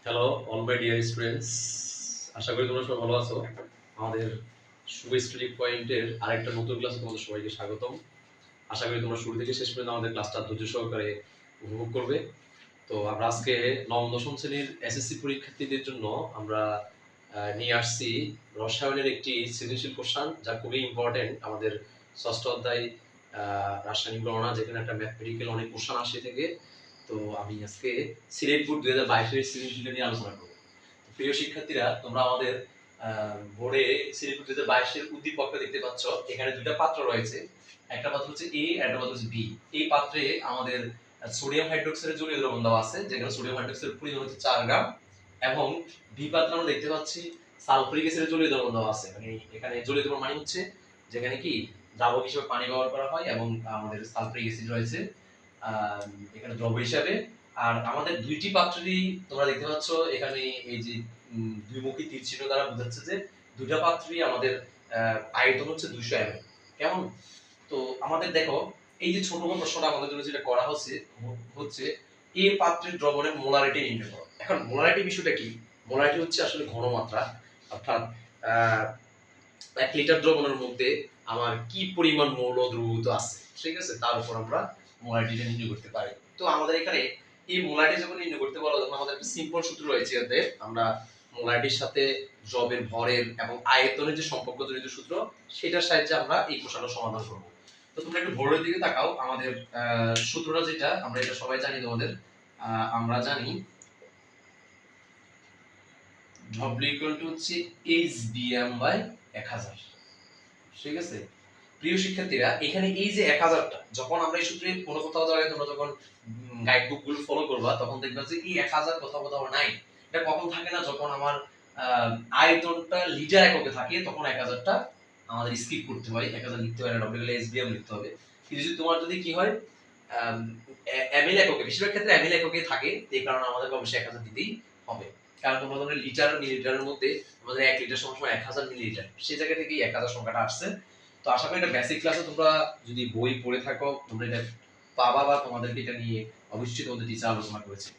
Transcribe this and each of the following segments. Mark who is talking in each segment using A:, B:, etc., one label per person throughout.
A: Hello all my dear students, আশা করি তোমরা সবাই ভালো আছো। আমাদের শুভ স্টাডি পয়েন্টের আরেকটা নতুন ক্লাসে তোমাদের সবাইকে স্বাগতম। আশা করি তোমরা শুরু থেকে শেষ পর্যন্ত আমাদের ক্লাসটা ধৈর্য সহকারে উপভোগ করবে। তো আমরা আজকে নবম দশম শ্রেণীর এসএসসি পরীক্ষার্থীদের জন্য আমরা নিয়ে আসছি রসায়নের একটি সৃজনশীল কোশ্চেন, যা খুবই ইম্পর্টেন্ট আমাদের ষষ্ঠ অধ্যায় রাসায়নিক গণনা, যেখানে একটা ম্যাথমেটিক্যাল অনেক কোশ্চেন আসে থেকে। তো আমি আজকে সিলেট বোর্ড 2022 এর সৃজনশীল নিয়ে আলোচনা করব। প্রিয় শিক্ষার্থীরা, তোমরা আমাদের বোর্ডে সিলেট বোর্ড 2022 এর উদ্দীপকটা দেখতে পাচ্ছ। এখানে দুটো পাত্র রয়েছে, একটা পাত্র হচ্ছে এ আর একটা পাত্র হচ্ছে বি। এই পাত্রে আমাদের সোডিয়াম হাইড্রোক্সাইডের জলীয় দ্রবণ দেওয়া আছে, যেখানে সোডিয়াম হাইড্রোক্সাইডের পরিমাণ হচ্ছে 4 গ্রাম, এবং বি পাত্রে আমরা দেখতে পাচ্ছি সালফারিক অ্যাসিডের জলীয় দ্রবণ দেওয়া আছে। মানে এখানে জলীয় দ্রবণ মানে হচ্ছে যেখানে কি দ্রাবক হিসেবে পানি ব্যবহার করা হয়, এবং আমাদের সালফারিক অ্যাসিড রয়েছে এখানে দ্রব্য হিসাবে। আর আমাদের দুইটি পাত্রেরই তোমরা দেখতে পাচ্ছ এখানে এই যে দ্বিমুখী তীর চিহ্ন দ্বারা বোঝাচ্ছে যে দুইটা পাত্রই আমাদের আয়তন হচ্ছে 200 ml। কেমন? তো আমাদের দেখো, এই যে ছোট প্রশ্নটা আমাদের জন্য যেটা করা হচ্ছে এ পাত্রের দ্রবণের মোলারিটি নির্ণয় করো। এখন মোলারিটি বিষয়টা কি? মোলারিটি হচ্ছে আসলে ঘনমাত্রা, অর্থাৎ 1 লিটার দ্রবণের মধ্যে আমার কি পরিমাণ মৌল দ্রবীভূত আছে, ঠিক আছে, তার উপর আমরা মোলারিটিটা নির্ণয় করতে পারি। তো আমাদের এখানে এই মোলারিটি যখন নির্ণয় করতে বলা, তখন আমাদের একটা সিম্পল সূত্র রয়েছে। এতে আমরা মোলারিটির সাথে দ্রবের ভরের এবং আয়তনের যে সম্পর্ক জড়িত সূত্র, সেটার সাহায্যে আমরা এই প্রশ্নটা সমাধান করব। তো তোমরা একটু ভরের দিকে তাকাও। আমাদের সূত্রটা যেটা, আমরা এটা সবাই জানি, তোমাদের আমরা জানি W হচ্ছে HBm/1000। ঠিক আছে প্রিয় শিক্ষার্থীরা, এখানে এই যে 1000টা, যখন আমরা এই সূত্রে কোনো কোথাও জায়গায় তোমরা যখন গাইড বুক গুলো ফলো করবা, তখন দেখবা যে এই 1000 কোথাও কোথাও নাই। এটা কখন থাকে না? যখন আমার আয়তনটা লিটার এককে থাকে, তখন 1000টা আমাদের স্কিপ করতে হয়, 1000 লিখতে হয় না, WSBM লিখতে হবে। কিন্তু যদি তোমার যদি কি হয় এমএল এককে, বেশিরভাগ ক্ষেত্রে এমএল এককে থাকে, এই কারণে আমাদের অবশ্যই 1000 দিতেই হবে। কারণ তোমরা ধরো লিটার মিলিলিটারের মধ্যে আমাদের 1 লিটার সমান 1000 মিলিলিটার, সেই জায়গা থেকেই 1000 সংখ্যাটা আসছে। তো আশা করি এটা বেসিক ক্লাসে তোমরা যদি বই পড়ে থাকো, তোমরা এটা পাবা, বা তোমাদেরকে এটা নিয়ে অবশ্যই তোমাদের টিচার আলোচনা করেছে।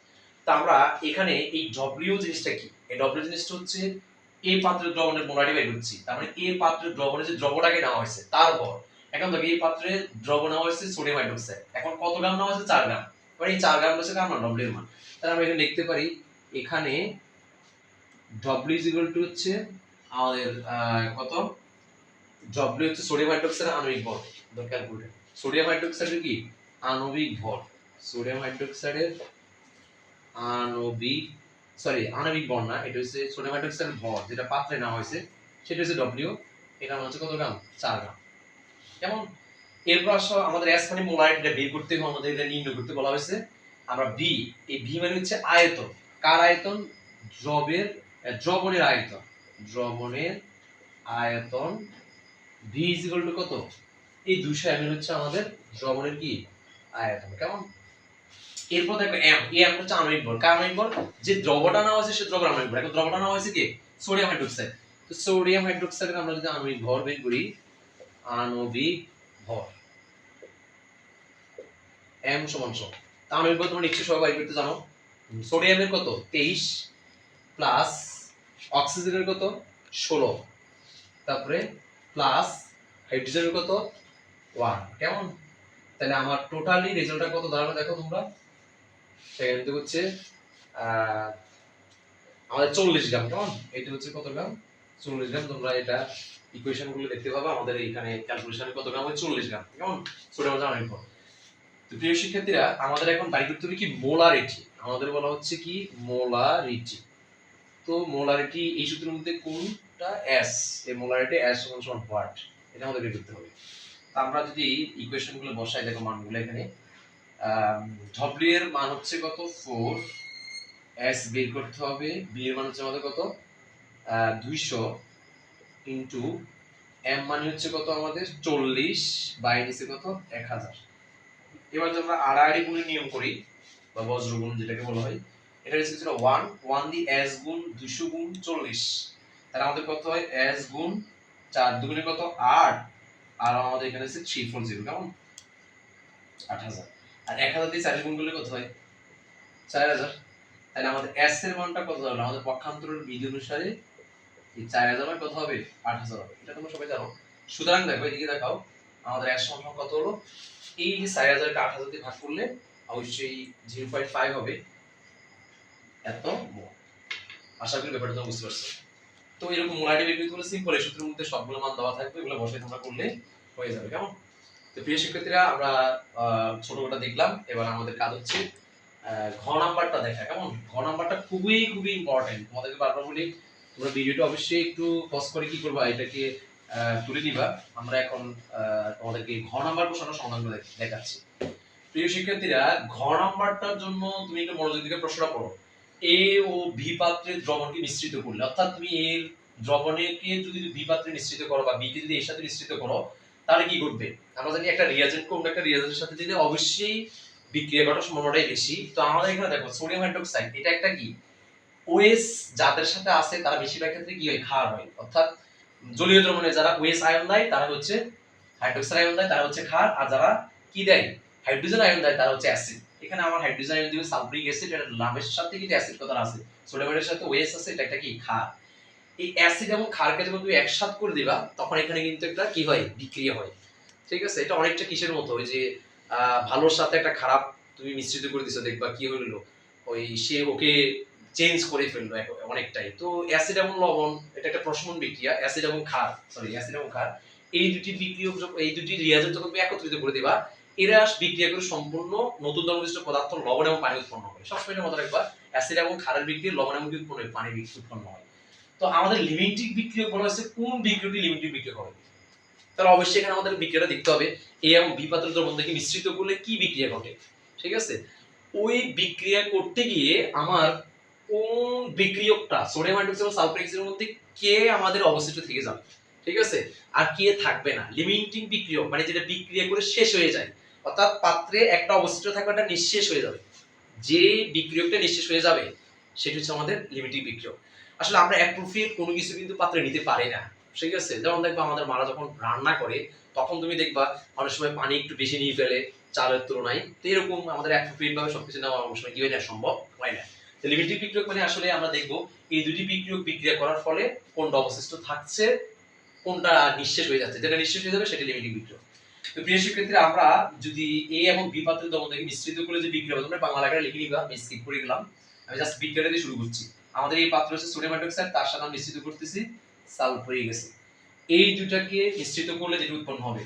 A: তা আমরা এখানে এই ডব্লিউ জিনিসটা কি? এই ডব্লিউ জিনিসটা হচ্ছে এই পাত্রের দ্রবণের মোলারিটি বের করছি। তার মানে এই পাত্রের দ্রবণে যে দ্রবটাকে নেওয়া হয়েছে তার ভর। এখন দেখো, এই পাত্রে দ্রবণ নেওয়া হয়েছে সোডিয়াম হাইড্রোক্সাইড। এখন কত গ্রাম নেওয়া হয়েছে? 4 গ্রাম। মানে এই 4 গ্রাম হচ্ছে কার মান? ডব্লিউ এর মান। তাহলে আমরা এখানে লিখতে পারি, এখানে ডব্লিউ হচ্ছে আমাদের কত? ডব্লিউ হচ্ছে সোডিয়াম হাইড্রোক্সাইডের আণবিক ভর। ক্যালকুলেটর, সোডিয়াম হাইড্রোক্সাইডের কি আণবিক ভর, সোডিয়াম হাইড্রোক্সাইডের আণবিক আণবিক ভর না, এটা হচ্ছে সোডিয়াম হাইড্রোক্সাইডের ভর, যেটা পাত্রে নেওয়া হয়েছে, সেটা হচ্ছে ডব্লিউ। এটা হচ্ছে কত গ্রাম? 4 গ্রাম। কেমন? এরপর আসো আমাদের এস মানে মোলারিটিটা বের করতে হবে, আমাদের এটা নির্ণয় করতে বলা হয়েছে। আমরা বি, এই বি মানে হচ্ছে আয়তন। কার আয়তন? দ্রবণের আয়তন। দ্রবণের আয়তন V কত? এই 200 ml হচ্ছে আমাদের দ্রবণের কি আয়তন। কেমন? এরপর দেখো M, এই M হচ্ছে আণবিক ভর। কার আণবিক ভর? যে দ্রবটা নেওয়া হয়েছে সে দ্রবের আণবিক ভর। এখন দ্রবটা নেওয়া হয়েছে কি? Sodium hydroxide. তো সোডিয়াম হাইড্রোক্সাইডের আমরা যদি আণবিক ভর বের করি, আণবিক ভর M সমান আণবিক ভর তোমরা নিশ্চয়ই সবাই বের করতে জানো। সোডিয়ামের কত? 23 প্লাস অক্সিজেনের কত? 16, তারপরে প্লাস হাইড্রোজেনের কত? 1। কেমন? তাহলে আমার টোটালি রেজাল্টটা কত দাঁড়ালো দেখো তোমরা। সেখান থেকে হচ্ছে আমাদের 40 গ্রাম। কেমন? এটা হচ্ছে কত গ্রাম? 40 গ্রাম। তোমরা এটা ইকুয়েশন গুলো দেখতে পাবা, আমাদের এখানে ক্যালকুলেশনে কত গ্রাম হয়? 40 গ্রাম। কেমন? সোডিয়াম জানার পর। তো প্রিয় শিক্ষার্থীরা, আমাদের এখন বাই করতে হবে কি? মোলারিটি। আমাদের বলা হচ্ছে কি? মোলারিটি। তো মোলারিটি এই সূত্রের মধ্যে কোনটা? এস। এই মোলারিটি এস সমান হোয়াট, এটা আমাদের বের করতে হবে। আমরা যদি ইকুয়েশন গুলো বসাই, দেখো মানগুলো এখানে ডব্লিউ এর মান হচ্ছে কত? 4। এস বের করতে হবে, বি এর মান হচ্ছে আমাদের কত? 200 ইনটু এম মানে হচ্ছে কত? আমাদের 40 বাই নিচে কত? 1000। এবার যদি আমরা আড়াআড়ি গুণের নিয়ম করি, বা বজ্র গুণ যেটাকে বলা হয়, এটা হচ্ছে 1 1 দি এস গুণ 200 গুণ 40। তাহলে আমাদের কত হয়? এস গুণ 4 দুগুণে কত? 8। আর আমাদের এখানে আছে 340। কেমন? 8000। আর 1000 দিয়ে 4 গুণ করলে কত হয়? 4000। তাহলে আমাদের S এর মানটা কত হবে? আমাদের পক্ষান্তরের বিধি অনুসারে এই 4000 এর কত হবে? 8000 হবে। এটা তোমরা সবাই জানো। সুতরাং দেখো এদিকে দেখাও আমাদের S সমান কত হলো? এই যে 4000 কে 8000 দিয়ে ভাগ করলে অবশ্যই 0.5 হবে এত মোল। আশা করি ব্যাপারটা তোমরা বুঝতে পারছো। তো এরকম মোলারিটি বের করতে হলে সিম্পল এই সূত্রের মধ্যে সবগুলো মান দেওয়া থাকবে, এগুলো বসাই তোমরা করলে হয়ে যাবে। কেমন? তো প্রিয় শিক্ষার্থীরা আমরা ছোটটা দেখলাম, এবার আমাদের কাজ হচ্ছে ঘ নাম্বারটা দেখা। কেমন? ঘ নাম্বারটা খুবই খুবই ইম্পর্টেন্ট। তোমাদেরকে বারবার বলি তোমরা ভিডিওটা অবশ্যই একটু পজ করে কি করবা, এটাকে তুলে নিবা। আমরা এখন তোমাদেরকে ঘ নাম্বার প্রশ্নটা সমাধান করে দেখাচ্ছি। প্রিয় শিক্ষার্থীরা, ঘ নাম্বারটার জন্য তুমি একটু মনোযোগ দিয়ে প্রশ্নটা পড়ো। এ ও বি পাত্রের দ্রবণকে মিশ্রিত করলে, অর্থাৎ তুমি এর দ্রবণকে যদি বি পাত্রে মিশ্রিত করো বা বি কে যদি এর সাথে মিশ্রিত করো, তাহলে কি ঘটবে? আমরা জানি একটা রিয়েজেন্ট কোন একটা রিয়েজেন্টের সাথে দিলে অবশ্যই বিক্রিয়া ঘটার সম্ভাবনাটাই বেশি। তো আমাদের এখানে দেখো সোডিয়াম হাইড্রোক্সাইড এটা একটা কি ওএস যাদের সাথে আছে তারা বেশিরভাগ ক্ষেত্রে কি হয়? ক্ষার হয়। অর্থাৎ জলীয় দ্রবণে যারা ওএস আয়ন দেয় তারা হচ্ছে হাইড্রোক্সাইড আয়ন দেয় তারা হচ্ছে ক্ষার, আর যারা কি দেয় হাইড্রোজেন আয়ন দেয় তারা হচ্ছে অ্যাসিড। এখানে আমার হাইড্রোজেন আয়ন দিবে সালফিউরিক অ্যাসিড, এটা নামের সাথে কিন্তু অ্যাসিড কথা আছে, সোডিয়ামের সাথে ওএস আছে, এটা একটা কি ক্ষার। এই অ্যাসিড এবং ক্ষারকে যখন তুমি একসাথে করে দিবা তখন এখানে কিন্তু একটা কি হয়? বিক্রিয়া হয়। ঠিক আছে? এটা অনেকটা কিসের মতো, ওই যে ভালোর সাথে একটা খারাপ তুমি মিশ্রিত করে দিছো, দেখবা কি হলো, ওই সে ওকে চেঞ্জ করে ফেললো অনেকটাই। তো অ্যাসিড এবং লবণ এটা একটা প্রশমন বিক্রিয়া, অ্যাসিড এবং ক্ষার, অ্যাসিড এবং ক্ষার এই দুটি বিক্রিয়ক এই দুটি রিয়াজেন্ট যখন তুমি একত্রিত করে দিবা, এরা বিক্রিয়া করে সম্পূর্ণ নতুন ধর্মবিশিষ্ট পদার্থ লবণ এবং পানি উৎপন্ন করে। সবসময় এটা মনে রাখবা, অ্যাসিড এবং ক্ষারের বিক্রিয়া লবণ এবং উৎপন্ন হয়, পানি উৎপন্ন হয়। তো আমাদের লিমিটিং বিক্রিয়ক বলা হচ্ছে কোন বিক্রিয়টি লিমিটিং বিক্রিয়ক হবে? তাহলে অবশ্যই এখানে আমাদের বিক্রিয়াটা দেখতে হবে এ এবং বি পাত্রের দ্রবণ থেকে মিশ্রিত করলে কি বিক্রিয়া ঘটে। ঠিক আছে? ওই বিক্রিয়া করতে গিয়ে আমার কোন বিক্রিয়কটা সোডিয়াম হাইড্রোক্সাইড এবং সালফারিক অ্যাসিডের মধ্যে কে আমাদের অবশিষ্ট থেকে যাবে, ঠিক আছে, আর কে থাকবে না। লিমিটিং বিক্রিয়ক মানে যেটা বিক্রিয়া করে শেষ হয়ে যায়, অর্থাৎ পাত্রে একটা অবশিষ্ট থাকবেটা নিঃশেষ হয়ে যাবে, যে বিক্রিয়কটা নিঃশেষ হয়ে যাবে সেটা হচ্ছে আমাদের লিমিটিং বিক্রিয়ক। আসলে আমরা অ্যাপ্রোপ্রিয়েট কোনো কিছু কিন্তু পাত্রে নিতে পারি না। ঠিক আছে? যেমন দেখবা আমাদের মারা যখন রান্না করে তখন তুমি দেখবা অনেক সময় পানি একটু বেশি নিয়ে ফেলে চালের তুলনায়। তো এরকম আমাদের অ্যাপ্রোপ্রিয়েট ভাবে সবকিছু নেওয়া অনেক সময় কি হয় না, সম্ভব হয় না। তো লিমিটিং বিক্রিয়ক মানে আসলে আমরা দেখব এই দুটি বিক্রিয়ক বিক্রিয়া করার ফলে কোনটা অবশিষ্ট থাকছে, কোনটা নিঃশেষ হয়ে যাচ্ছে, যেটা নিঃশেষ হয়ে যাবে সেটা লিমিটিং বিক্রিয়ক। তো প্রিয় শিক্ষার্থীরা, আমরা যদি এ এবং বি পাত্রের দ্রবণ থেকে মিশ্রিত করে যে বিক্রিয়া হবে, তোমরা বাংলা লেখাটা লিখে নিবা, আমি স্কিপ করে গেলাম। আমি জাস্ট বিক্রিয়াটা দিয়ে শুরু করছি। আমাদের এই পাত্র হচ্ছে সোডিয়াম হাইড্রোক্সাইড, তার সাথে আমি মিশ্রিত করতেছি সালফারিক অ্যাসিড। এই দুটাকে মিশ্রিত করলে যেটা উৎপন্ন হবে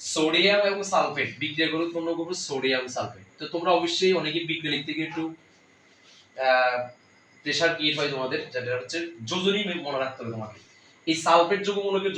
A: সোডিয়াম এবং সালফেট, বিক্রিয়া করে উৎপন্ন করবে সোডিয়াম সালফেট। তো তোমরা অবশ্যই অনেকে বিক্রিয়া লিখতে গিয়ে একটু প্রেসার ক্রিয়েট হয় তোমাদের, যেটা হচ্ছে যোজনী মনে রাখতে হবে তোমাকে। এই সালফেট যৌগমূলকের